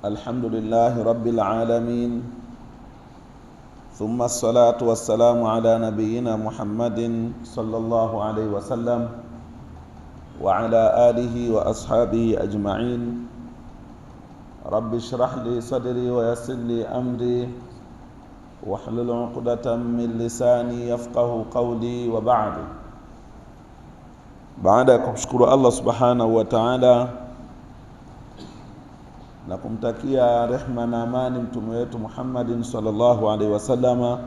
الحمد لله رب العالمين، ثم الصلاة والسلام على نبينا محمد صلى الله عليه وسلم وعلى آله وأصحابه أجمعين. رب اشرح لي صدري ويسر لي أمري واحلل عقدة من لساني يفقه قولي. وبعد، baada ya kumshukuru Allah subhanahu wa ta'ala na kumtakia rehma na amani mtume wetu Muhammadin sallallahu alaihi wasallama,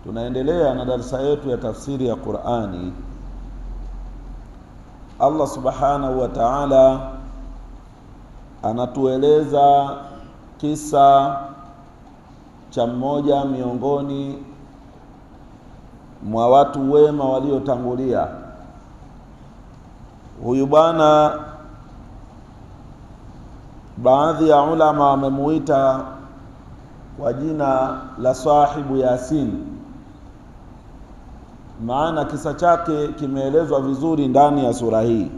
tunaendelea na darasa yetu ya tafsiri ya Qur'ani. Allah subhanahu wa ta'ala anatueleza kisa cha mmoja miongoni mwa watu wema waliotangulia. Huyu bwana, baadhi ya ulama wamemuita kwa jina la sahibu Yasin, maana kisa chake kimeelezwa vizuri ndani ya sura hii.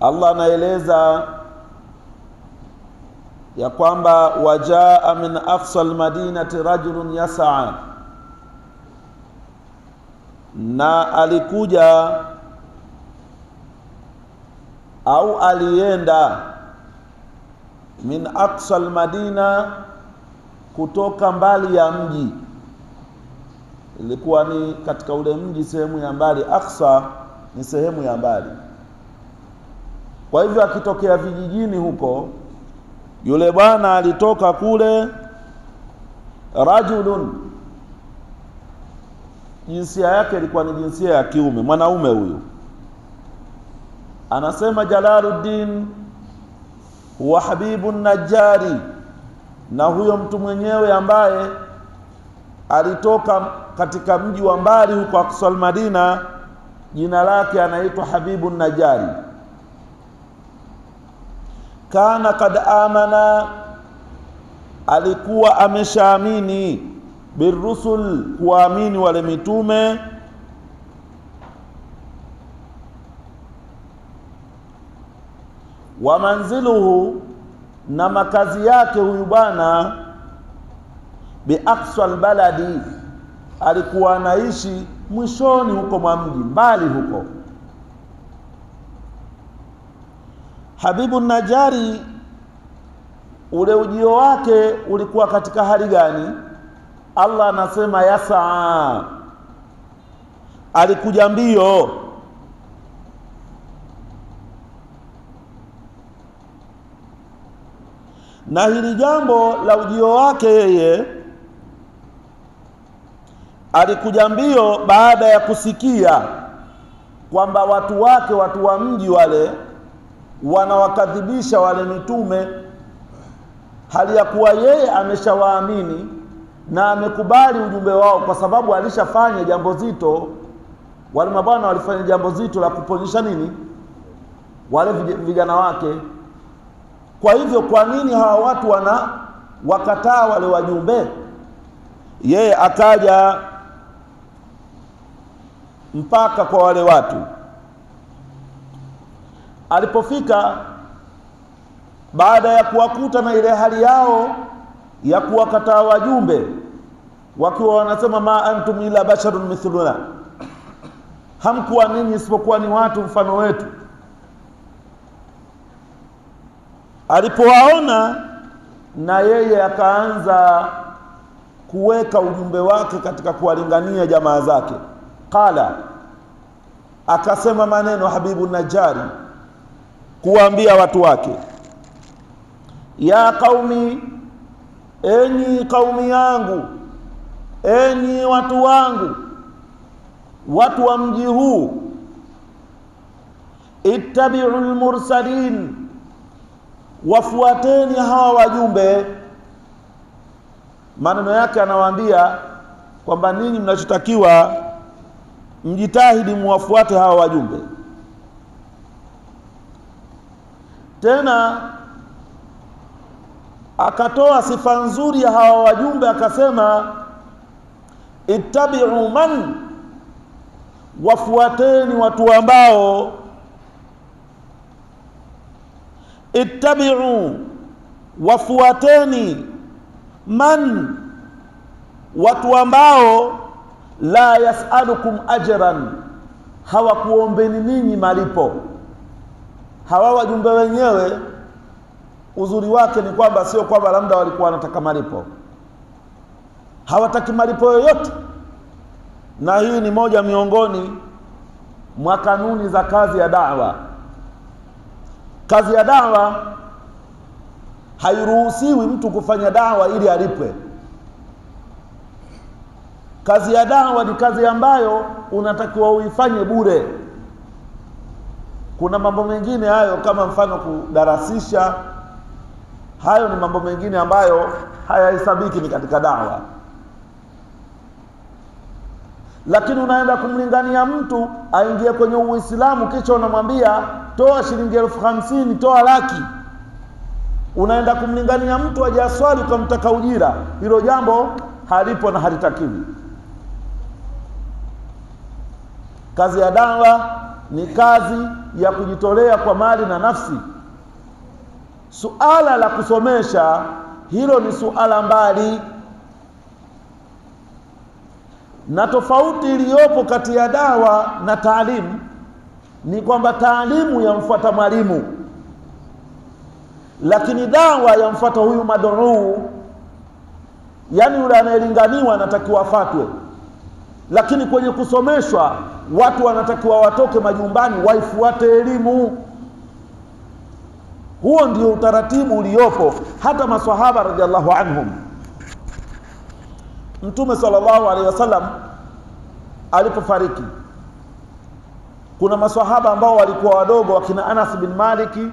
Allah anaeleza ya kwamba wajaa min aqsa almadinati rajulun yas'a, na alikuja au alienda min aqsa almadina, kutoka mbali ya mji. Ilikuwa ni katika ule mji sehemu ya mbali. Aqsa ni sehemu ya mbali. Kwa hivyo akitokea vijijini huko, yule bwana alitoka kule. Rajulun, jinsia yake ilikuwa ni jinsia ya kiume, mwanaume huyu. Anasema Jalaluddin huwa Habibun Najjari, na huyo mtu mwenyewe ambaye alitoka katika mji wa mbali huko Aqsal Madina, jina lake anaitwa Habibun Najjari. Kana kad amana, alikuwa ameshaamini, birusul, kuamini wale mitume. Wa manziluhu, na makazi yake huyu bwana, bi aqsal baladi, alikuwa anaishi mwishoni huko mwa mji, mbali huko. Habibu Najjari, ule ujio wake ulikuwa katika hali gani? Allah anasema yasaa, alikuja mbio. Na hili jambo la ujio wake yeye, alikuja mbio baada ya kusikia kwamba watu wake, watu wa mji wale, wanawakadhibisha wale mitume, hali ya kuwa yeye ameshawaamini na amekubali ujumbe wao, kwa sababu alishafanya jambo zito. Wale mabwana walifanya jambo zito la kuponyesha nini wale vijana wake. Kwa hivyo kwa nini hawa watu wakataa wale wajumbe? Yeye akaja mpaka kwa wale watu. Alipofika, baada ya kuwakuta na ile hali yao ya kuwakataa wajumbe, wakiwa wanasema ma antum ila basharun mithluna, hamkuwa nini isipokuwa ni watu mfano wetu. Alipowaona, na yeye akaanza kuweka ujumbe wake katika kuwalingania jamaa zake. Qala, akasema maneno Habibu Najjari kuwaambia watu wake, ya qaumi, enyi kaumi yangu, enyi watu wangu, watu wa mji huu, ittabi'ul mursalin, wafuateni hawa wajumbe. Maneno yake anawaambia kwamba ninyi mnachotakiwa mjitahidi muwafuate hawa wajumbe. Tena akatoa sifa nzuri ya hawa wajumbe, akasema ittabi'u man, wafuateni watu ambao ittabi'u, wafuateni, man, watu ambao la yas'alukum ajran, hawakuombeni ninyi malipo. Hawa wajumbe wenyewe uzuri wake ni kwamba sio kwamba labda walikuwa wanataka malipo, hawataki malipo yoyote. Na hii ni moja miongoni mwa kanuni za kazi ya da'wa. Kazi ya da'wa hairuhusiwi mtu kufanya da'wa ili alipwe. Kazi ya da'wa ni kazi ambayo unatakiwa uifanye bure. Kuna mambo mengine hayo, kama mfano kudarasisha, hayo ni mambo mengine ambayo hayahesabiki ni katika da'wa. Lakini unaenda kumlingania mtu aingie kwenye Uislamu, kisha unamwambia toa shilingi 50,000, toa laki. Unaenda kumlingania mtu aje aswali ukamtaka ujira, hilo jambo halipo na halitakiwi. Kazi ya da'wa ni kazi ya kujitolea kwa mali na nafsi. Suala la kusomesha, hilo ni suala mbali. Na tofauti iliyopo kati ya dawa na taalimu ni kwamba taalimu yamfuata mwalimu, lakini dawa yamfuata huyu mad'uu, yani yule anayelinganiwa anatakiwa afatwe. Lakini kwenye kusomeshwa watu wanatakiwa watoke majumbani waifuate elimu. Huo ndio utaratibu uliopo. Hata maswahaba radhiallahu anhum, Mtume sallallahu alaihi wasallam alipofariki, kuna maswahaba ambao walikuwa wadogo, wakina Anas bin Maliki,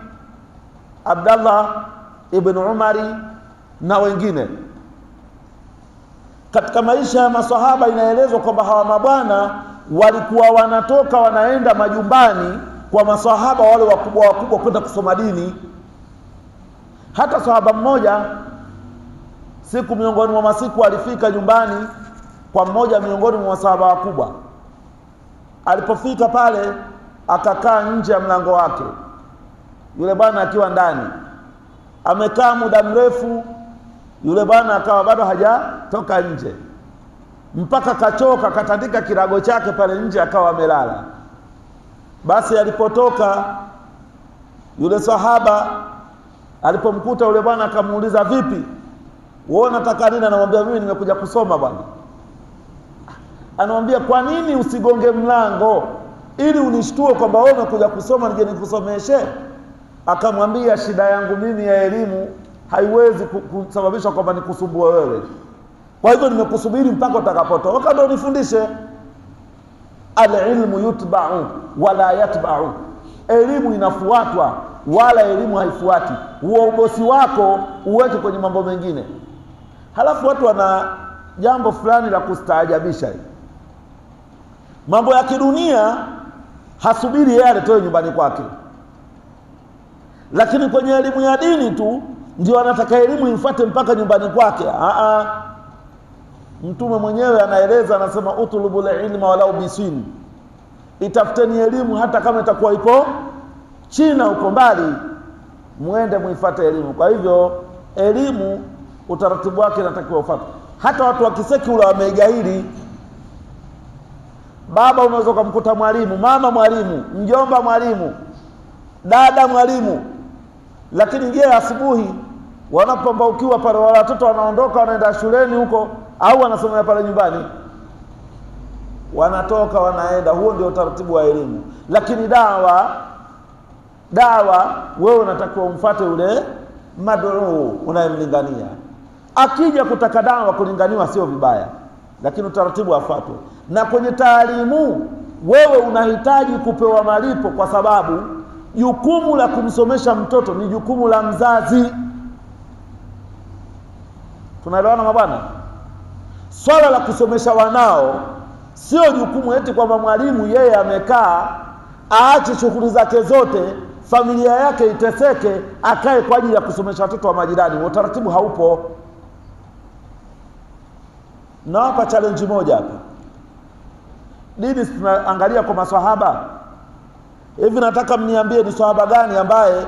Abdallah ibn Umari na wengine. Katika maisha ya maswahaba inaelezwa kwamba hawa mabwana walikuwa wanatoka wanaenda majumbani kwa maswahaba wale wakubwa wakubwa kwenda kusoma dini. Hata sahaba mmoja siku miongoni mwa masiku alifika nyumbani kwa mmoja miongoni mwa maswahaba wakubwa. Alipofika pale akakaa nje ya mlango wake, yule bwana akiwa ndani. Amekaa muda mrefu, yule bwana akawa bado hajatoka nje, mpaka kachoka, katandika kirago chake pale nje, akawa amelala. Basi alipotoka yule sahaba, alipomkuta yule bwana akamuuliza, vipi wewe unataka nini? Anamwambia, mimi nimekuja kusoma bwana. Anamwambia, kwa nini usigonge mlango ili unishtue kwamba wewe umekuja kusoma nije nikusomeshe? Akamwambia, shida yangu mimi ya elimu haiwezi kusababisha kwamba nikusumbue wewe, kwa hivyo nimekusubiri mpaka utakapotoka ndio unifundishe. Al-ilmu yutba'u wala yatba'u, elimu inafuatwa wala elimu haifuati. Huo ubosi wako uweke kwenye mambo mengine. Halafu watu wana jambo fulani la kustaajabisha. Mambo ya kidunia hasubiri yeye aletoe nyumbani kwake, lakini kwenye elimu ya dini tu ndio anataka elimu imfuate mpaka nyumbani kwake. Mtume mwenyewe anaeleza, anasema utlubul ilma walau bisin, itafuteni elimu hata kama itakuwa ipo China uko mbali, muende muifuate elimu. Kwa hivyo elimu utaratibu wake unatakiwa ufuate. Hata watu wa kisekula wameigairi. Baba unaweza kumkuta mwalimu, mama mwalimu, mjomba mwalimu, dada mwalimu, lakini je, asubuhi wanapambaukiwa pale wale watoto wanaondoka wanaenda shuleni huko au wanasomea pale nyumbani? Wanatoka wanaenda. Huo ndio utaratibu wa elimu. Lakini dawa wewe unatakiwa umfuate yule mad'uu unayemlingania. Akija kutaka dawa kulinganiwa sio vibaya, lakini utaratibu afuatwe. Na kwenye taalimu wewe unahitaji kupewa malipo, kwa sababu jukumu la kumsomesha mtoto ni jukumu la mzazi. Tunaelewana mabwana? Swala la kusomesha wanao sio jukumu eti kwamba mwalimu yeye amekaa aache shughuli zake zote, familia yake iteseke, akae kwa ajili ya kusomesha watoto wa majirani. Utaratibu haupo. Na hapa challenge moja hapa. Dini tunaangalia kwa maswahaba. Hivi nataka mniambie ni swahaba gani ambaye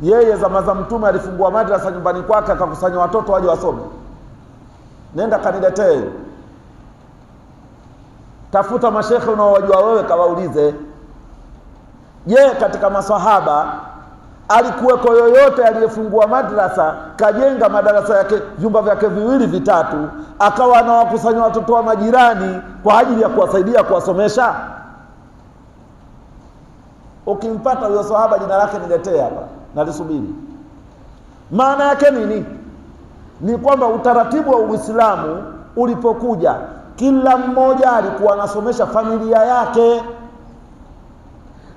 Yeye zama za Mtume alifungua madrasa nyumbani kwake akakusanya watoto waje wasome. Nenda kaniletee. Tafuta mashekhe unaowajua wewe kawaulize. Je, katika maswahaba alikuweko yoyote aliyefungua madrasa, kajenga madarasa yake, vyumba vyake viwili vitatu, akawa anawakusanya watoto wa majirani kwa ajili ya kuwasaidia kuwasomesha? Ukimpata huyo sahaba jina lake niletee hapa na lisubiri. Maana yake nini? Ni kwamba utaratibu wa Uislamu ulipokuja, kila mmoja alikuwa anasomesha familia yake.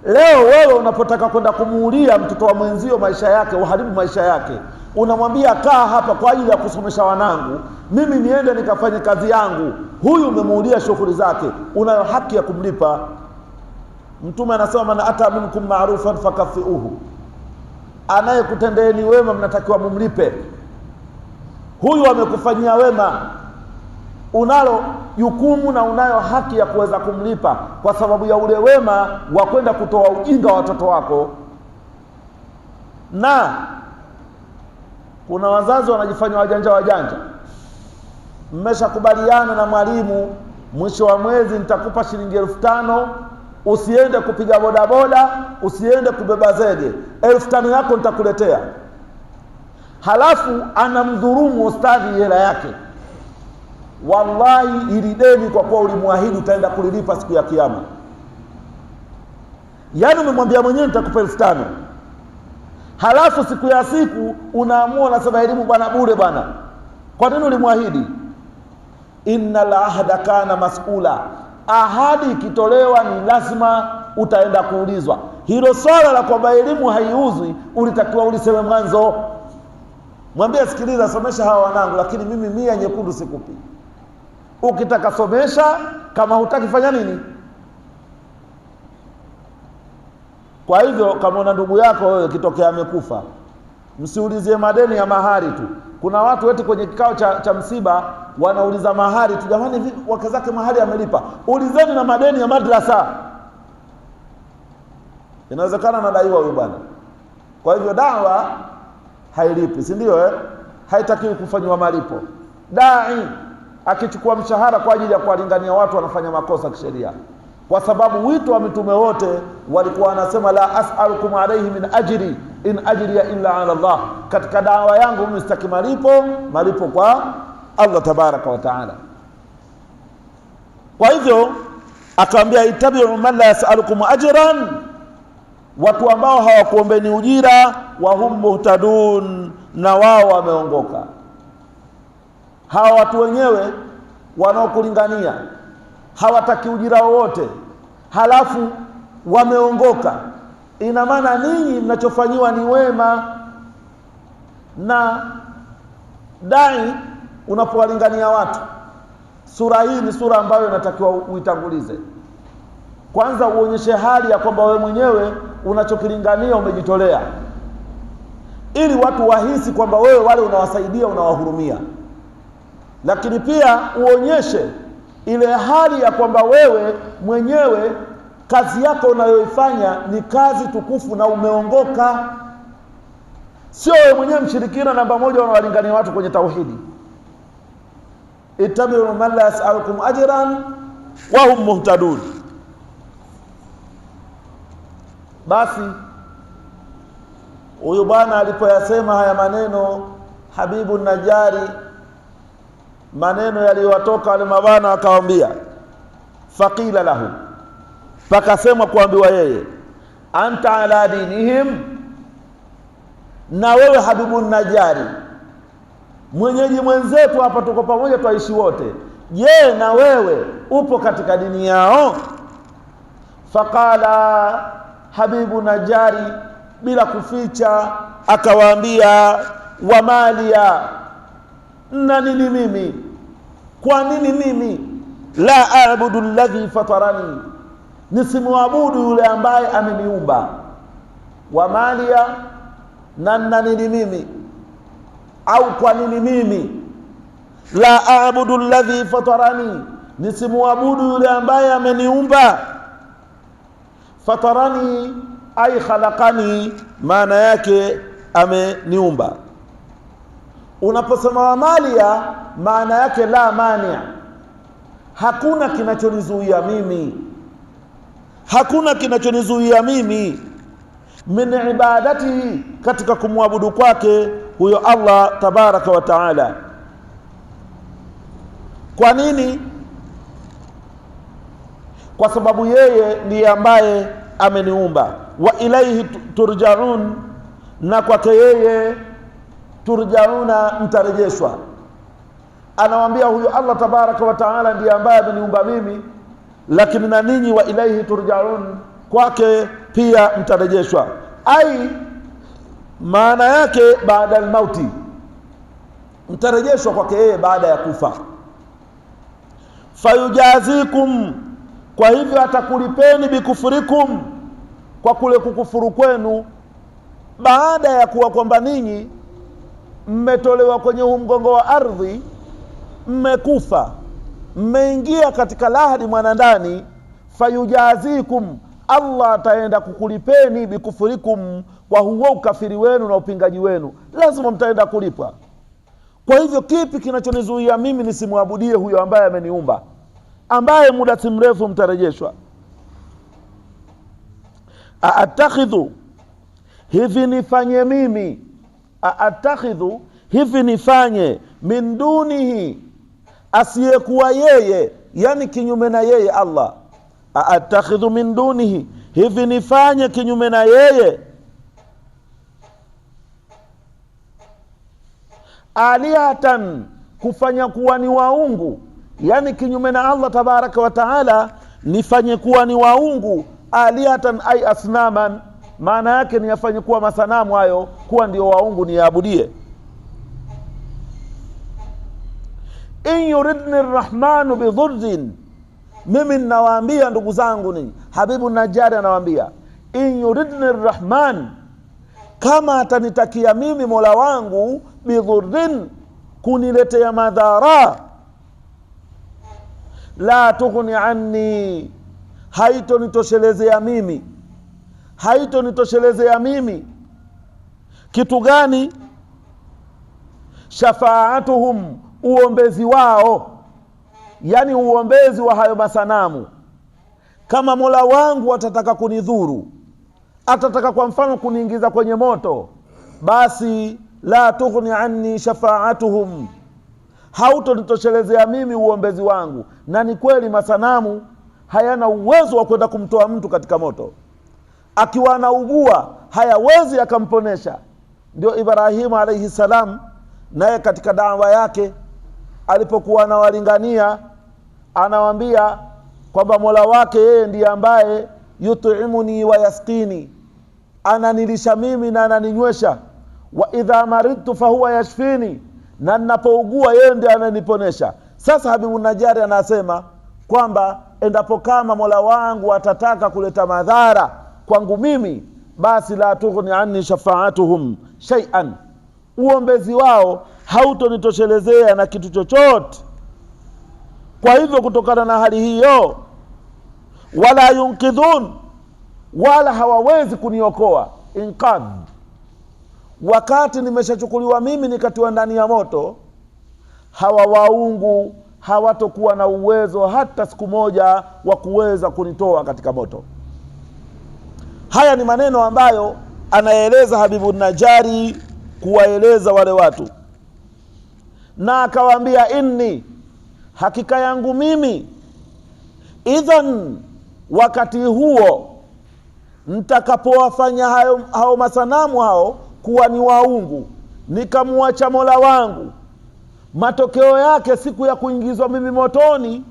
Leo wewe unapotaka kwenda kumuulia mtoto wa mwenzio maisha yake, uharibu maisha yake, unamwambia kaa hapa kwa ajili ya kusomesha wanangu, mimi niende nikafanye kazi yangu. Huyu umemuulia shughuli zake, unayo haki ya kumlipa. Mtume anasema man ata minkum ma'rufan fakafiuhu, anayekutendeeni wema mnatakiwa mumlipe. Huyu amekufanyia wema, unalo jukumu na unayo haki ya kuweza kumlipa kwa sababu ya ule wema wa kwenda kutoa ujinga wa watoto wako. Na kuna wazazi wanajifanya wajanja. Mmeshakubaliana na mwalimu, mwisho wa mwezi nitakupa shilingi 5,000, usiende kupiga bodaboda, usiende kubeba zege, 5,000 yako nitakuletea. Halafu anamdhulumu ustadhi hela yake. Wallahi ili deni kwa kuwa ulimwahidi utaenda kulilipa siku ya kiyama. Yaani umemwambia mwenyewe nitakupa 5,000, halafu siku ya siku unaamua nasema elimu bwana bure bwana. Kwa nini ulimwahidi? Innal ahda kana mas'ula, ahadi ikitolewa ni lazima utaenda kuulizwa. Hilo swala la kwamba elimu haiuzwi ulitakiwa uliseme mwanzo. Mwambie sikiliza, somesha hawa wanangu, lakini mimi 100 nyekundu sikupi. Ukitaka somesha, kama hutaki fanya nini? Kwa hivyo kama una ndugu yako wewe kitokea amekufa, msiulizie madeni ya mahari tu. Kuna watu wetu kwenye kikao cha msiba wanauliza mahari tu. Jamani, wake zake mahari amelipa. Ulizeni na madeni ya madrasa. Inawezekana nadaiwa huyu bwana. Kwa hivyo dawa hailipi, si ndio? Haitakiwi kufanywa malipo. Dai akichukua mshahara kwa ajili ya kuwalingania watu wanafanya makosa kisheria, kwa sababu wito wa mitume wote walikuwa wanasema la as'alukum alayhi min ajri in ajriya illa ala Allah. Katika dawa yangu mimi sitaki malipo kwa Allah tabaraka wa taala. Kwa hivyo akaambia itabi'u man la yas'alukum ajran, watu ambao hawakuombeni ujira, wa hum muhtadun, na wao wameongoka. Hawa watu wenyewe wanaokulingania hawataki ujira wowote, halafu wameongoka. Ina maana ninyi mnachofanyiwa ni wema. Na dai unapowalingania watu, sura hii ni sura ambayo inatakiwa uitangulize. Kwanza uonyeshe hali ya kwamba wewe mwenyewe unachokilingania umejitolea, ili watu wahisi kwamba wewe wale unawasaidia, unawahurumia. Lakini pia uonyeshe ile hali ya kwamba wewe mwenyewe kazi yako unayoifanya ni kazi tukufu na umeongoka. Sio wewe mwenyewe mshirikina namba 1 unawalingania watu kwenye tauhidi. Ittabi'u man la yas'alukum ajran wa hum muhtadun. Basi huyu bwana alipoyasema haya maneno, Habibu Najari, maneno yaliyowatoka wale mabwana, akawaambia faqila lahu, pakasema kuambiwa yeye, anta ala dinihim, na wewe Habibu Najari mwenyeji mwenzetu hapa, tuko pamoja twaishi wote, je na wewe upo katika dini yao? Faqala Habibu Najari bila kuficha akawaambia, wa malia, na nini mimi, kwa nini mimi la a'budu alladhi fatarani, nisimwabudu yule ambaye ameniumba. Wa malia, na nini mimi, au kwa nini mimi la a'budu alladhi fatarani, nisimwabudu yule ambaye ameniumba. Fatarani ay khalaqani, maana yake ameniumba. Unaposema wa malia, maana yake la mania, hakuna kinachonizuia mimi, hakuna kinachonizuia mimi min ibadatihi, katika kumwabudu kwake huyo Allah tabaraka wa taala. Kwa nini? Kwa sababu yeye ndiye ambaye ameniumba. Wa ilaihi turjaun, na kwake yeye turjauna, mtarejeshwa. Anawaambia huyo Allah tabaraka wa taala ndiye ambaye ameniumba mimi, lakini na ninyi wa ilaihi turjaun, kwake pia mtarejeshwa. Ai, maana yake baada al-mauti, mtarejeshwa kwake yeye baada ya kufa. Fayujazikum, kwa hivyo atakulipeni bikufurikum, kwa kule kukufuru kwenu, baada ya kuwa kwamba ninyi mmetolewa kwenye mgongo wa ardhi, mmekufa, mmeingia katika lahadi mwanandani. Fayujazikum, Allah ataenda kukulipeni bikufurikum, kwa huo ukafiri wenu na upingaji wenu, lazima mtaenda kulipwa. Kwa hivyo kipi kinachonizuia mimi nisimwabudie huyo ambaye ameniumba, ambaye muda si mrefu mtarejeshwa? Aatakhidhu, hivi nifanye mimi, aatakhidhu, hivi nifanye, min dunihi, asiyekuwa yeye, yani kinyume na yeye Allah. Aatakhidhu min dunihi, hivi nifanye kinyume na yeye, alihatan, kufanya kuwa ni waungu, yani kinyume na Allah tabaraka wa taala, nifanye kuwa ni waungu. Alihatan ay asnaman, maana yake ni yafanye kuwa masanamu hayo kuwa ndio waungu niyaabudie. In yuridni arrahmanu bidhurrin, mimi ninawaambia ndugu zangu, ni Habibu Najari anawaambia, in yuridni arrahman, kama atanitakia mimi Mola wangu, bidhurrin, kuniletea madhara, la tughni anni, haitonitoshelezea mimi, haitonitoshelezea mimi. Kitu gani? Shafaatuhum, uombezi wao, yani uombezi wa hayo masanamu. Kama Mola wangu atataka kunidhuru, atataka kwa mfano kuniingiza kwenye moto, basi la tughni anni shafaatuhum, hautonitoshelezea mimi uombezi wangu. Na ni kweli masanamu hayana uwezo wa kwenda kumtoa mtu katika moto. Akiwa anaugua hayawezi akamponesha. Ndio Ibrahimu alayhi salam naye katika dawa yake alipokuwa anawalingania, anawaambia kwamba Mola wake yeye ndiye ambaye yut'imuni wa yasqini, ananilisha mimi na ananinywesha. Wa idha maridtu fahuwa yashfini, na ninapougua yeye ndiye ananiponesha. Sasa Habibu Najari anasema kwamba endapo kama Mola wangu atataka kuleta madhara kwangu mimi, basi la tughni anni shafaatuhum shay'an, uombezi wao hautonitoshelezea na kitu chochote. Kwa hivyo kutokana na hali hiyo, wala yunkidhun, wala hawawezi kuniokoa. Inqadh, wakati nimeshachukuliwa mimi nikatiwa ndani ya moto, hawa waungu hawatokuwa na uwezo hata siku moja wa kuweza kunitoa katika moto. Haya ni maneno ambayo anaeleza Habibu Najari kuwaeleza wale watu, na akawaambia, inni, hakika yangu mimi, idhan, wakati huo nitakapowafanya hao masanamu hao kuwa ni waungu, nikamwacha Mola wangu, matokeo yake siku ya kuingizwa mimi motoni,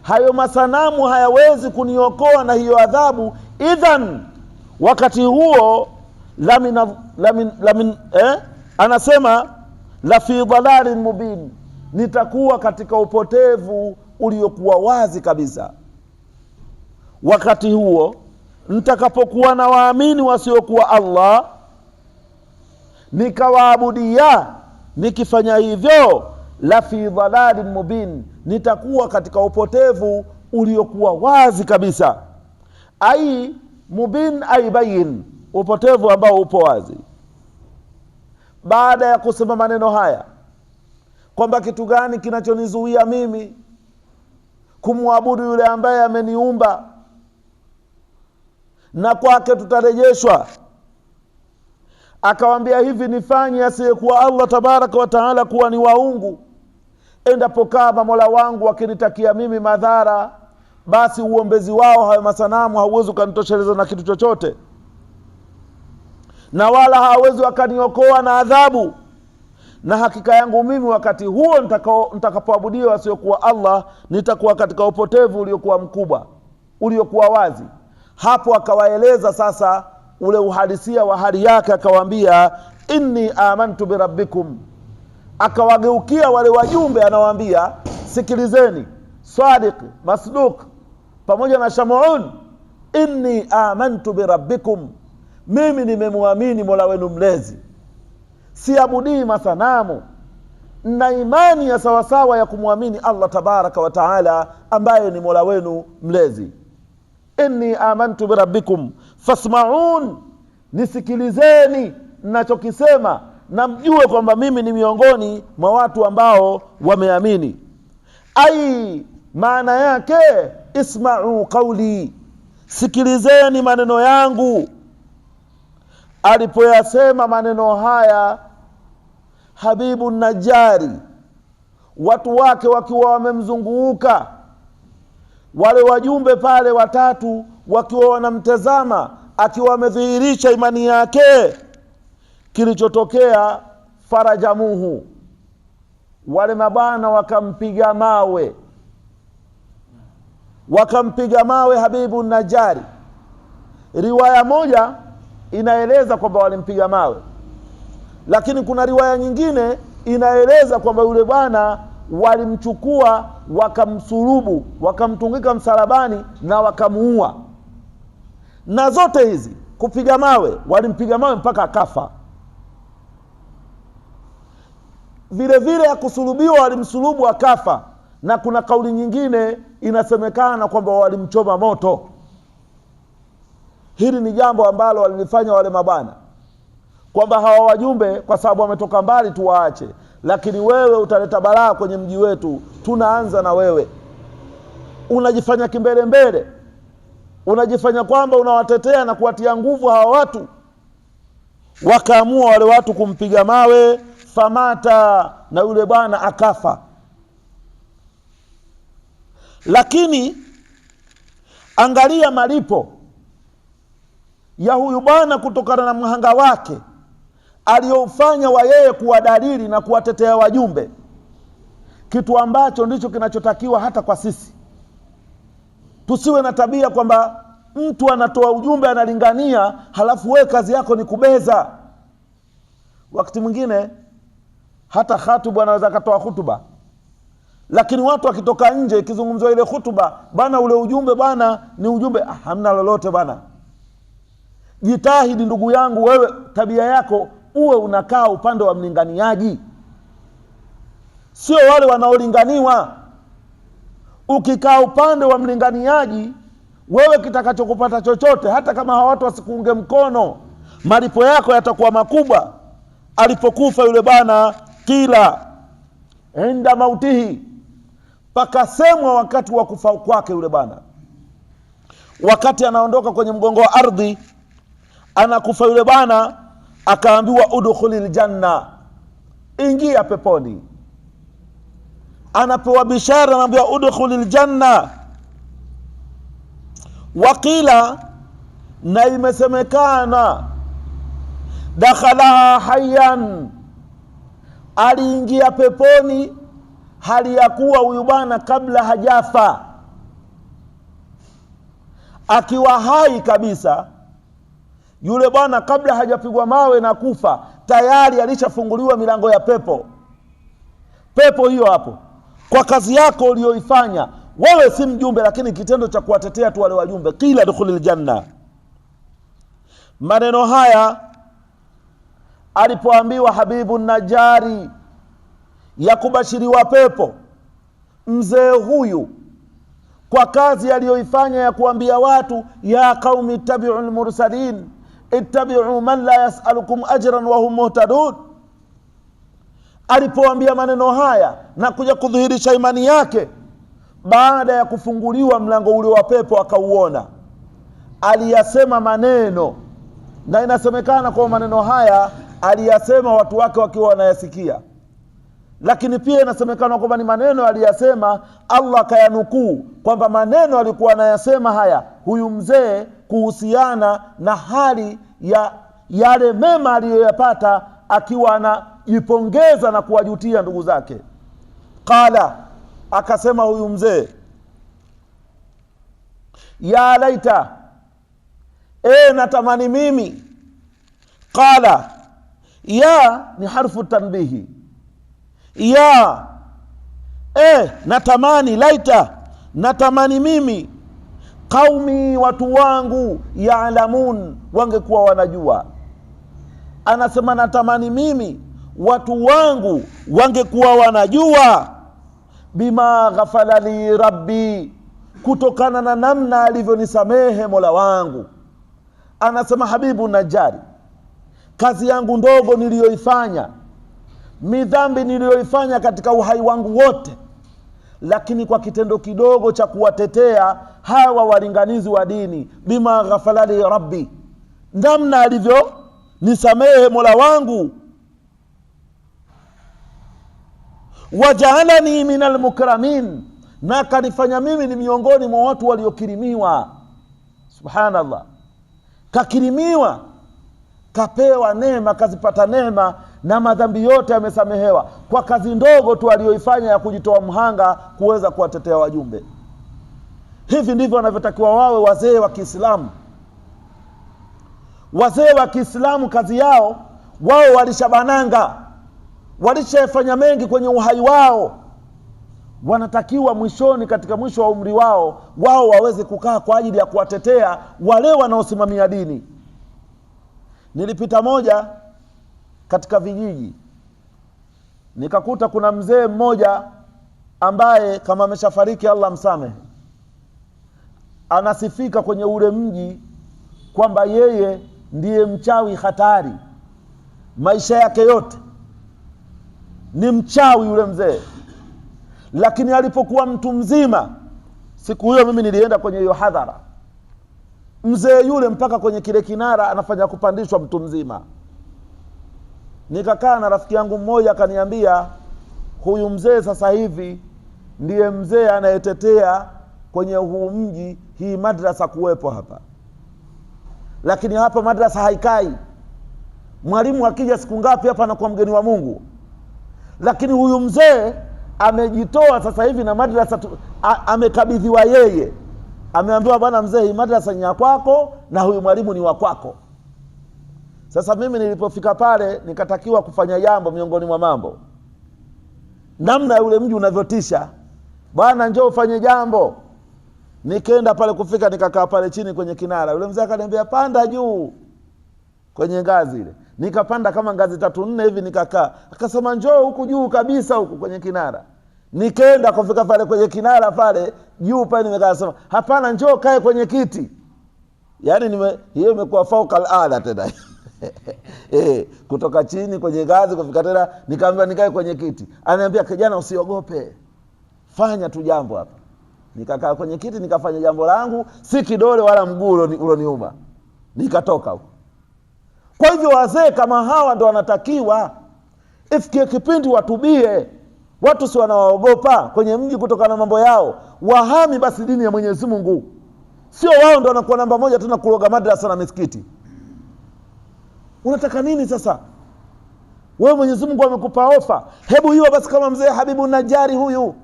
hayo masanamu hayawezi kuniokoa na hiyo adhabu. Idhan, wakati huo anasema la fi dhalalin mubin, nitakuwa katika upotevu uliokuwa wazi kabisa. Wakati huo nitakapokuwa na waamini wasiokuwa Allah nikawaabudia, nikifanya hivyo, la fi dhalalin mubin, nitakuwa katika upotevu uliokuwa wazi kabisa. Ai mubin, ai bayin, upotevu ambao upo wazi. baada ya kusema maneno haya kwamba kitu gani kinachonizuia mimi kumwabudu yule ambaye ameniumba na kwake tutarejeshwa, akawaambia hivi, nifanye asiyekuwa Allah tabaraka wa taala kuwa ni waungu, endapo kama Mola wangu akinitakia mimi madhara, basi uombezi wao hayo masanamu hauwezi ukanitosheleza na kitu chochote, na wala hawezi wakaniokoa na adhabu, na hakika yangu mimi wakati huo nitakapoabudia wasiokuwa Allah nitakuwa katika upotevu uliokuwa mkubwa, uliokuwa wazi. Hapo akawaeleza sasa ule uhalisia wa hali yake, akawaambia inni amantu birabbikum. Akawageukia wale wajumbe, anawaambia sikilizeni, Sadiq, Masduq pamoja na Shamuun, inni amantu birabbikum, mimi nimemwamini Mola wenu mlezi, siabudii masanamu, na imani ya sawasawa ya kumwamini Allah tabaraka wa taala ambaye ni Mola wenu mlezi. Inni amantu birabbikum fasma'un, nisikilizeni ninachokisema na mjue kwamba mimi ni miongoni mwa watu ambao wameamini. Ai, maana yake isma'u qawli, sikilizeni maneno yangu. Alipoyasema maneno haya Habibu Najjari, watu wake wakiwa wamemzunguka, wale wajumbe pale watatu wakiwa wanamtazama akiwa amedhihirisha imani yake, kilichotokea farajamuhu, wale mabana wakampiga mawe Habibu Najjari. Riwaya moja inaeleza kwamba walimpiga mawe, lakini kuna riwaya nyingine inaeleza kwamba yule bwana walimchukua wakamsulubu, wakamtungika msalabani na wakamuua. Na zote hizi kupiga mawe, walimpiga mawe mpaka akafa. Vile vile ya kusulubiwa walimsulubu akafa, na kuna kauli nyingine inasemekana kwamba walimchoma moto. Hili ni jambo ambalo walilifanya wale mabana, kwamba hawa wajumbe kwa sababu wametoka mbali tuwaache, lakini wewe utaleta balaa kwenye mji wetu, tunaanza na wewe. Unajifanya kimbele mbele, unajifanya kwamba unawatetea na kuwatia nguvu hawa watu. Wakaamua wale watu kumpiga mawe, famata, na yule bwana akafa. Lakini angalia malipo ya huyu bwana kutokana na mhanga wake aliyofanya wa yeye kuwa dalili na kuwatetea wajumbe, kitu ambacho ndicho kinachotakiwa hata kwa sisi. Tusiwe na tabia kwamba mtu anatoa ujumbe analingania, halafu wewe kazi yako ni kubeza. Wakati mwingine hata khatibu anaweza katoa hutuba, lakini watu wakitoka nje ikizungumzwa ile hutuba, bana ule ujumbe bana ni ujumbe hamna lolote bana. Jitahidi ndugu yangu, wewe tabia yako uwe unakaa upande wa mlinganiaji, sio wale wanaolinganiwa. Ukikaa upande wa mlinganiaji, wewe kitakachokupata chochote, hata kama hawa watu wasikuunge mkono, malipo yako yatakuwa makubwa. Alipokufa yule bana, kila inda mautihi, pakasemwa wakati wa kufa kwake yule bana, wakati anaondoka kwenye mgongo wa ardhi, anakufa yule bana, akaambiwa udkhulil janna, ingia peponi. Anapewa bishara, anaambiwa udkhulil janna. Wakila, na imesemekana, dakhalaha hayyan, aliingia peponi hali ya kuwa huyu bwana kabla hajafa, akiwa hai kabisa. Yule bwana kabla hajapigwa mawe na kufa, tayari alishafunguliwa milango ya pepo. Pepo hiyo hapo, kwa kazi yako uliyoifanya wewe. Si mjumbe, lakini kitendo cha kuwatetea tu wale wajumbe, kila dukhulil janna. Maneno haya alipoambiwa Habibu Najjari ya kubashiriwa pepo, mzee huyu kwa kazi aliyoifanya ya kuambia watu, ya qaumi ittabi'ul mursalin ittabi'u man la yas'alukum ajran wa hum muhtadun, alipoambia maneno haya na kuja kudhihirisha imani yake, baada ya kufunguliwa mlango ule wa pepo akauona, aliyasema maneno, na inasemekana kwa maneno haya aliyasema watu wake wakiwa wanayasikia, lakini pia inasemekana kwamba ni maneno aliyasema Allah kayanukuu, kwamba maneno alikuwa anayasema haya huyu mzee kuhusiana na hali ya yale mema aliyoyapata, akiwa anajipongeza na kuwajutia ndugu zake. Qala, akasema huyu mzee, ya laita, natamani mimi. Qala, ya ni harfu tanbihi, ya natamani, laita natamani mimi, qaumi watu wangu, yaalamun wangekuwa wanajua. Anasema natamani mimi watu wangu wangekuwa wanajua, bima ghafala li rabbi, kutokana na namna alivyonisamehe Mola wangu. Anasema Habibu Najjari, kazi yangu ndogo niliyoifanya, midhambi niliyoifanya katika uhai wangu wote, lakini kwa kitendo kidogo cha kuwatetea hawa walinganizi wa dini, bima ghafala li rabbi, namna alivyo nisamehe Mola wangu, wajaalani minal mukramin, na kanifanya mimi ni miongoni mwa watu waliokirimiwa. Subhanallah, kakirimiwa, kapewa neema, kazipata neema, na madhambi yote yamesamehewa kwa kazi ndogo tu aliyoifanya ya kujitoa mhanga kuweza kuwatetea wajumbe. Hivi ndivyo wanavyotakiwa wawe wazee wa Kiislamu. Wazee wa Kiislamu kazi yao, wao walishabananga, walishafanya mengi kwenye uhai wao, wanatakiwa mwishoni, katika mwisho wa umri wao, wao waweze kukaa kwa ajili ya kuwatetea wale wanaosimamia dini. Nilipita moja katika vijiji, nikakuta kuna mzee mmoja ambaye kama ameshafariki Allah msamehe, anasifika kwenye ule mji kwamba yeye ndiye mchawi hatari, maisha yake yote ni mchawi yule mzee. Lakini alipokuwa mtu mzima, siku hiyo mimi nilienda kwenye hiyo hadhara, mzee yule mpaka kwenye kile kinara anafanya kupandishwa mtu mzima. Nikakaa na rafiki yangu mmoja, akaniambia huyu mzee sasa hivi ndiye mzee anayetetea kwenye huu mji hii madrasa kuwepo hapa, lakini hapa madrasa haikai. Mwalimu akija siku ngapi hapa anakuwa mgeni wa Mungu, lakini huyu mzee amejitoa sasa hivi na madrasa amekabidhiwa yeye. Ameambiwa bwana mzee, hii madrasa ni ya kwako na huyu mwalimu ni wa kwako. Sasa mimi nilipofika pale nikatakiwa kufanya jambo miongoni mwa mambo. Namna yule mji unavyotisha, bwana njoo ufanye jambo. Nikaenda pale, kufika nikakaa pale chini kwenye kinara. Yule mzee akaniambia panda juu kwenye ngazi ile. Nikapanda kama ngazi 3-4 hivi nikakaa. Akasema njoo huku juu kabisa huku kwenye kinara. Nikaenda kufika pale kwenye kinara pale juu pale, nimekaa. Sema hapana, njoo kae kwenye kiti. Yaani hiyo imekuwa fauka al-ala tena. Kutoka chini kwenye ngazi kufika tena, nikamwambia nikae kwenye kiti. Ananiambia kijana, usiogope, fanya tu jambo hapa. Nikakaa kwenye kiti nikafanya jambo langu, si kidole wala mguu uloniuma. Nikatoka huko. Kwa hivyo wazee kama hawa ndio wanatakiwa ifikie kipindi watubie. Watu si wanawaogopa kwenye mji kutokana na mambo yao, wahami basi dini ya Mwenyezi Mungu. Sio wao ndio wanakuwa namba moja tena kuroga madrasa na misikiti. Unataka nini sasa? Wewe Mwenyezi Mungu amekupa ofa. Hebu hiyo basi, kama mzee Habibu Najjari huyu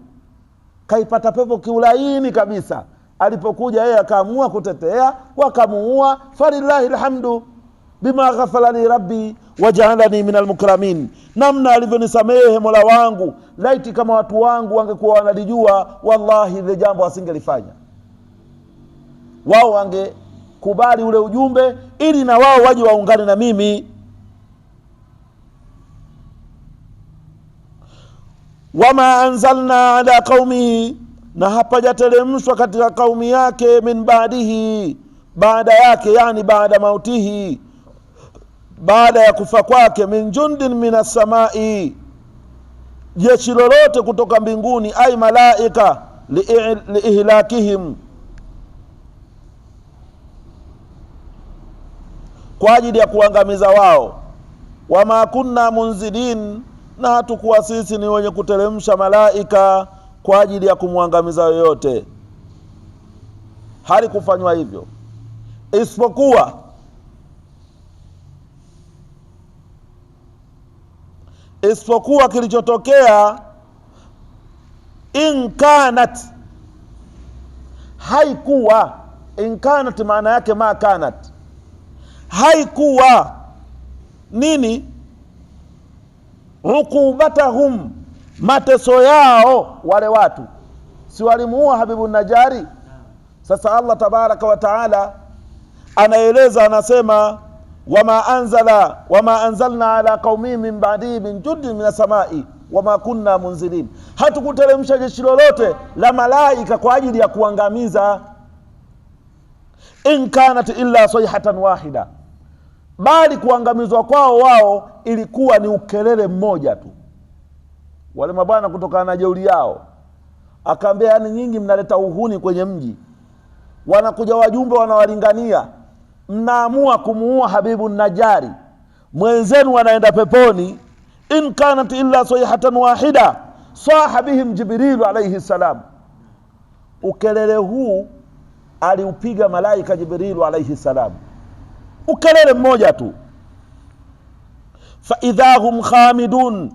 kaipata pepo kiulaini kabisa. Alipokuja yeye akaamua kutetea, wakamuua, falillahi alhamdu, bima ghafala li rabbi waja'alani minal mukramin. Namna alivyonisamehe Mola wangu, laiti kama watu wangu wangekuwa wanalijua, wallahi ile jambo asingelifanya. Wao wangekubali ule ujumbe ili na wao waje waungane na mimi. Wama anzalna ala qaumihi, na hapajateremshwa katika kaumi yake, min baadihi, baada yake, yani baada mautihi, baada ya kufa kwake, min jundin minas samai, jeshi lolote kutoka mbinguni, ay malaika liihlakihim, kwa ajili ya kuangamiza wao. Wama kunna munzilin, na hatukuwa sisi ni wenye kuteremsha malaika kwa ajili ya kumwangamiza yoyote. Hali kufanywa hivyo, isipokuwa kilichotokea, inkanat, haikuwa. Inkanat maana yake ma kanat, haikuwa nini? Uqubatahum, mateso yao wale watu, si walimuua Habibu Najari? Sasa Allah tabaraka wa taala anaeleza, anasema wama anzalna ala qaumi min ba'di min jundin min as-samai wama kunna munzilin, hatukuteremsha jeshi lolote la malaika kwa ajili ya kuangamiza. In kanat illa sayhatan wahida, bali kuangamizwa kwao wao ilikuwa ni ukelele mmoja tu. Wale mabwana kutokana na jeuri yao akaambia, yani nyingi mnaleta uhuni kwenye mji, wanakuja wajumbe wanawalingania, mnaamua kumuua Habibu Najari, mwenzenu wanaenda peponi. In kanat illa sayhatan wahida sahabihim Jibrilu alayhi salam, ukelele huu aliupiga malaika Jibrilu alayhi salam, ukelele mmoja tu. Fa idhahum khamidun,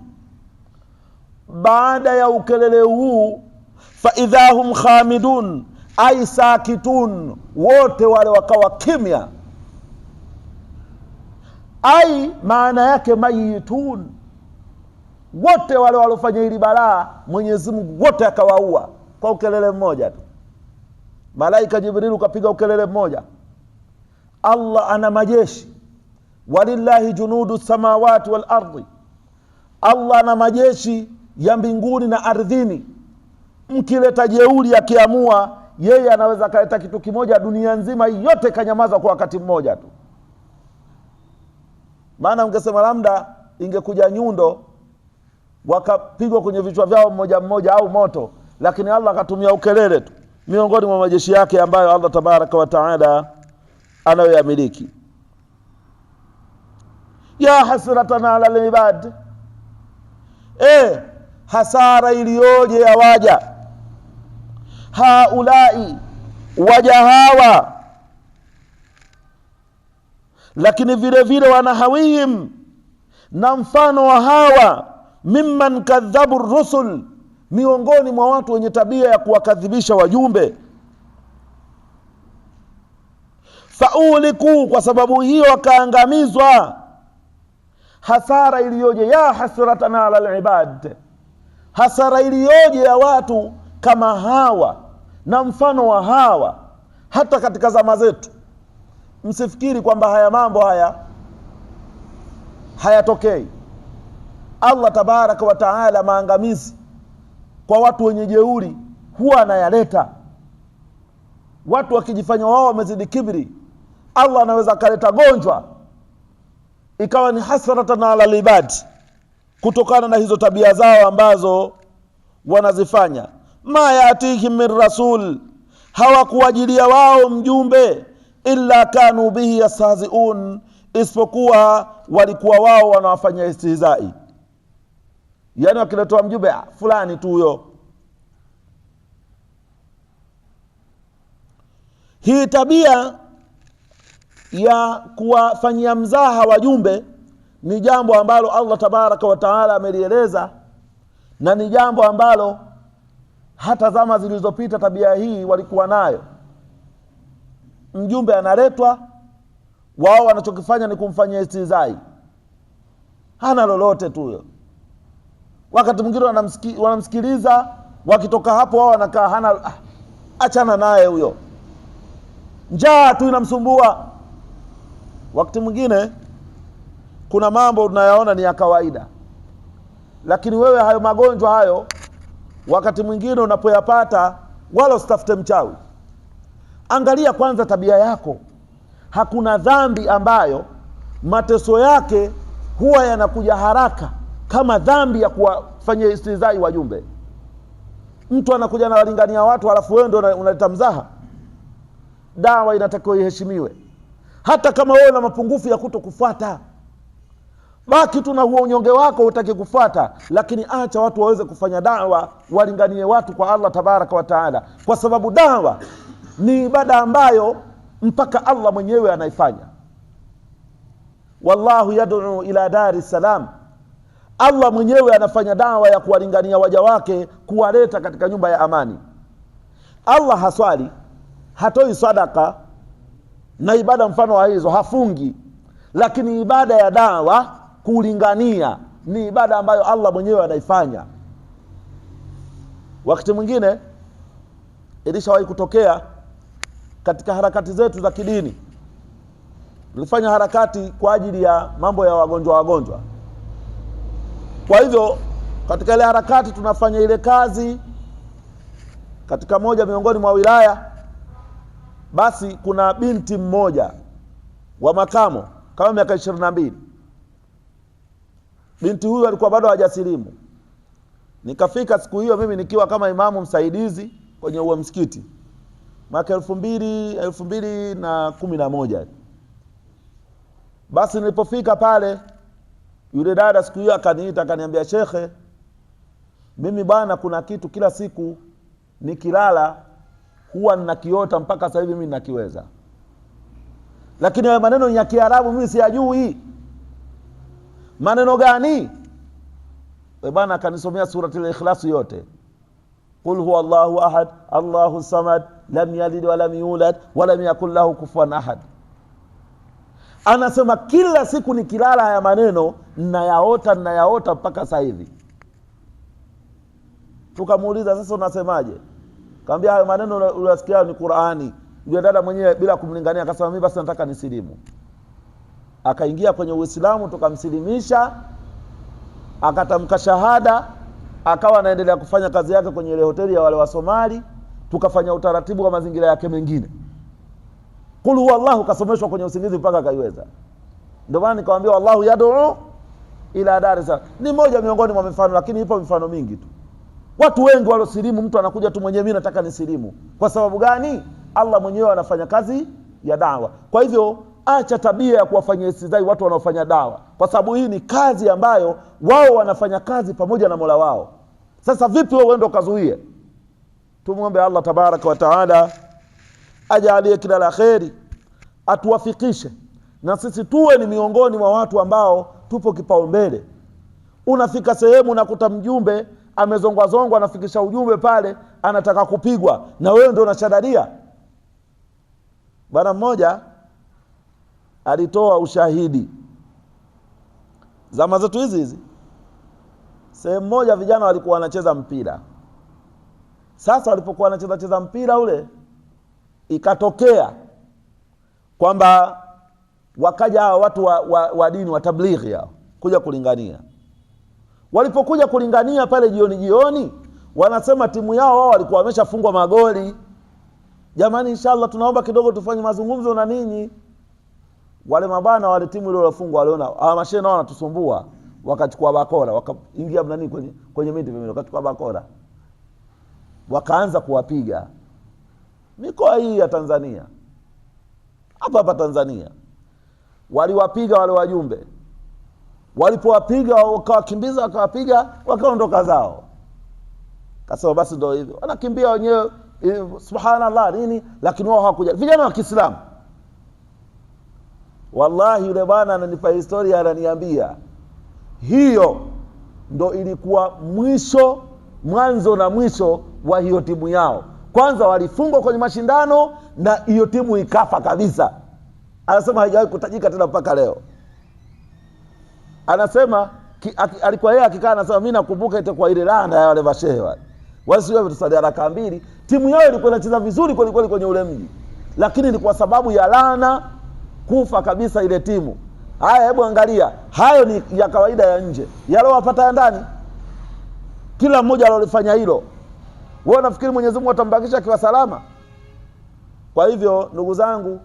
baada ya ukelele huu, fa idhahum khamidun ay sakitun, wote wale wakawa kimya. Ay maana yake mayitun, wote wale walofanya hili balaa Mwenyezi Mungu wote akawaua kwa ukelele mmoja tu. Malaika Jibrilu kapiga ukelele mmoja. Allah ana majeshi, walillahi junudu samawati wal ardi, Allah ana majeshi ya mbinguni na ardhini. Mkileta jeuri akiamua yeye anaweza kaleta kitu kimoja, dunia nzima yote kanyamaza kwa wakati mmoja tu. Maana ungesema labda ingekuja nyundo wakapigwa kwenye vichwa vyao mmoja mmoja au moto, lakini Allah akatumia ukelele tu, miongoni mwa majeshi yake ambayo Allah tabaraka wa taala anayoyamiliki. Ya hasratan ala al-ibad, hasara iliyoje ya waja haulai, waja hawa, lakini vile vile wanahawihim, na mfano wa hawa, mimman kadhabu rusul, miongoni mwa watu wenye tabia ya kuwakadhibisha wajumbe. Fauliku, kwa sababu hiyo wakaangamizwa. Hasara iliyoje, ya hasratan ala al-ibad, hasara iliyoje ya watu kama hawa na mfano wa hawa. Hata katika zama zetu msifikiri kwamba haya mambo haya hayatokei. Allah tabaraka wa taala maangamizi kwa watu wenye jeuri huwa anayaleta. Watu wakijifanya wao wamezidi kibri, Allah anaweza kaleta gonjwa ikawa ni hasratan ala al-ibad, kutokana na hizo tabia zao ambazo wanazifanya. Ma yatihim min rasul, hawakuwajilia wao mjumbe, illa kanu bihi yastahziun, isipokuwa walikuwa wao wanawafanya istihzai. Yani wakiletwa mjumbe fulani tu huyo. Hii tabia ya kuwafanyia mzaha wajumbe ni jambo ambalo Allah tabaraka wa taala amelieleza, na ni jambo ambalo hata zama zilizopita tabia hii walikuwa nayo. Mjumbe analetwa, wao wanachokifanya ni kumfanyia istizai, hana lolote tu huyo. Wakati mwingine wanamsikiliza, wakitoka hapo wao wanakaa hana, achana naye huyo, njaa tu inamsumbua. Wakati mwingine kuna mambo tunayaona ni ya kawaida, lakini wewe hayo magonjwa hayo wakati mwingine unapoyapata, wala usitafute mchawi. Angalia kwanza tabia yako. Hakuna dhambi ambayo mateso yake huwa yanakuja haraka kama dhambi ya kuwafanyia istizai wajumbe. Mtu anakuja na walingania watu alafu wewe ndio unaleta mzaha. Dawa inatakiwa iheshimiwe. Hata kama wewe una mapungufu ya kutokufuata, baki tu na huo unyonge wako utaki kufuata, lakini acha watu waweze kufanya dawa, walinganie watu kwa Allah tabaraka wa taala, kwa sababu dawa ni ibada ambayo mpaka Allah mwenyewe anaifanya. Wallahu yad'u ila dari salam, Allah mwenyewe anafanya dawa ya kuwalingania waja wake, kuwaleta katika nyumba ya amani. Allah haswali, hatoi sadaka na ibada mfano wa hizo, hafungi, lakini ibada ya dawa kulingania ni ibada ambayo Allah mwenyewe anaifanya. Wakati mwingine ilishawahi kutokea katika harakati zetu za kidini, tulifanya harakati kwa ajili ya mambo ya wagonjwa. Kwa hivyo katika ile harakati tunafanya ile kazi katika moja miongoni mwa wilaya, basi kuna binti mmoja wa makamo kama miaka 22. Binti huyu alikuwa bado hajasilimu. Nikafika siku hiyo mimi nikiwa kama imamu msaidizi kwenye huo msikiti mwaka 2011. Basi nilipofika pale, yule dada siku hiyo akaniita akaniambia, shekhe, mimi bwana kuna kitu kila siku nikilala huwa ninakiota mpaka sasa hivi mimi ninakiweza, lakini hayo maneno ya Kiarabu mimi siyajui. Maneno gani? Bwana akanisomea surati al-Ikhlas yote. Qul huwa Allahu ahad, Allahu samad, lam yalid wa lam yulad wa lam yakul lahu kufuwan ahad. Anasema kila siku nikilala haya maneno ninayaota mpaka sasa hivi. Tukamuuliza, sasa unasemaje? Kaambia hayo maneno unasikia ni Qur'ani. Yule dada mwenyewe bila kumlingania akasema mimi basi nataka nisilimu. Akaingia kwenye Uislamu, tukamsilimisha, akatamka shahada, akawa anaendelea kufanya kazi yake kwenye ile hoteli ya wale wa Somali. Tukafanya utaratibu wa mazingira yake mengine. Qul huwa Allahu kasomeshwa kwenye usingizi mpaka kaiweza. Ndio maana nikamwambia wallahu yad'u ila dar salam. Ni moja miongoni mwa mifano, lakini ipo mifano mingi tu. Watu wengi waliosilimu, mtu anakuja tu mwenyewe, mimi nataka nisilimu. Kwa sababu gani? Allah mwenyewe anafanya kazi ya dawa. Kwa hivyo acha tabia ya kuwafanyia istizai watu wanaofanya dawa, kwa sababu hii ni kazi ambayo wao wanafanya kazi pamoja na Mola wao. Sasa vipi wewe uende ukazuie? Tumuombe Allah tabaraka wa taala ajalie kila la kheri, atuwafikishe na sisi tuwe ni miongoni mwa watu ambao tupo kipaumbele. Unafika sehemu nakuta mjumbe amezongwa anafikisha ujumbe pale, anataka kupigwa, na wewe ndio unashadadia. Bwana mmoja alitoa ushahidi zama zetu hizi. Sehemu moja vijana walikuwa wanacheza mpira. Sasa walipokuwa wanacheza mpira ule, ikatokea kwamba wakaja watu wa dini wa tablighi yao kuja kulingania. Walipokuja kulingania pale jioni, wanasema timu yao wao walikuwa wameshafungwa magoli. Jamani, inshallah tunaomba kidogo tufanye mazungumzo na ninyi. Wale mabana wale timu ile iliyofungwa waliona hawa mashehe nao wanatusumbua, wakachukua bakora, wakaingia mnani kwenye miti vile, wakachukua bakora, wakaanza kuwapiga. Mikoa hii ya Tanzania, hapa Tanzania, waliwapiga wale wajumbe. Walipowapiga wakawakimbiza, wakawapiga, wakaondoka zao. Kasema basi ndio hivyo, wanakimbia wenyewe, subhanallah nini, lakini wao hawakuja. Vijana wa Kiislamu, wallahi yule bwana ananipa historia, ananiambia hiyo ndo ilikuwa mwanzo na mwisho wa hiyo timu yao. Kwanza walifungwa kwenye mashindano na hiyo timu ikafa kabisa. Anasema haijawahi kutajika tena mpaka leo. Anasema alikuwa yeye akikaa, anasema mimi nakumbuka itakuwa ile laana ya wale mashehe wale. Wasiwe vitusali haraka mbili, timu yao ilikuwa inacheza vizuri kweli kwenye ule mji, lakini ni kwa sababu ya laana kufa kabisa ile timu. Haya, hebu angalia, hayo ni ya kawaida ya nje, yale wapata ya ndani. Kila mmoja alilofanya hilo, wewe unafikiri Mwenyezi Mungu atambakisha kiwa salama? Kwa hivyo ndugu zangu,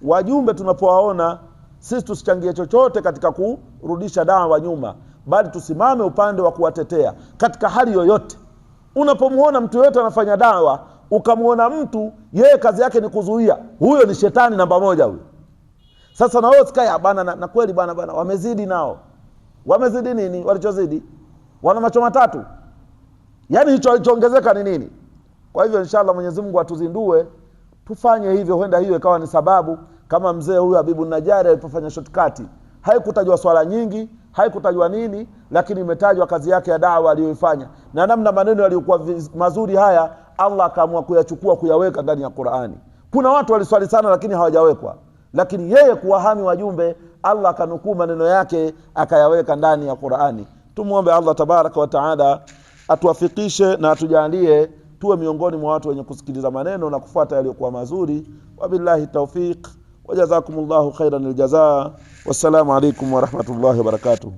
wajumbe tunapowaona sisi tusichangie chochote katika kurudisha dawa nyuma, bali tusimame upande wa kuwatetea katika hali yoyote. Unapomuona mtu yote anafanya dawa, ukamuona mtu yeye kazi yake ni kuzuia, huyo ni shetani namba moja huyo. Sasa na wewe sikaya bana, na kweli bana wamezidi nao. Wamezidi nini? Walichozidi wana macho matatu. Yaani hicho alichoongezeka ni nini? Kwa hivyo inshallah Mwenyezi Mungu atuzindue tufanye hivyo. Huenda hiyo ikawa ni sababu, kama mzee huyu Habibu Najari alipofanya shortcut, haikutajwa swala nyingi, haikutajwa nini, lakini imetajwa kazi yake ya da'wa aliyoifanya na namna maneno yaliokuwa mazuri haya Allah akaamua kuyachukua kuyaweka ndani ya Qur'ani. Kuna watu waliswali sana lakini hawajawekwa, lakini yeye kuwahami wajumbe Allah akanukuu maneno yake akayaweka ndani ya Qur'ani. Tumuombe Allah tabaraka wa taala atuwafikishe na atujalie tuwe miongoni mwa watu wenye kusikiliza maneno na kufuata yaliyokuwa mazuri. Wabillahi tawfiq wa jazakumullahu khairan aljazaa. Wassalamu alaykum wa rahmatullahi wa barakatuh.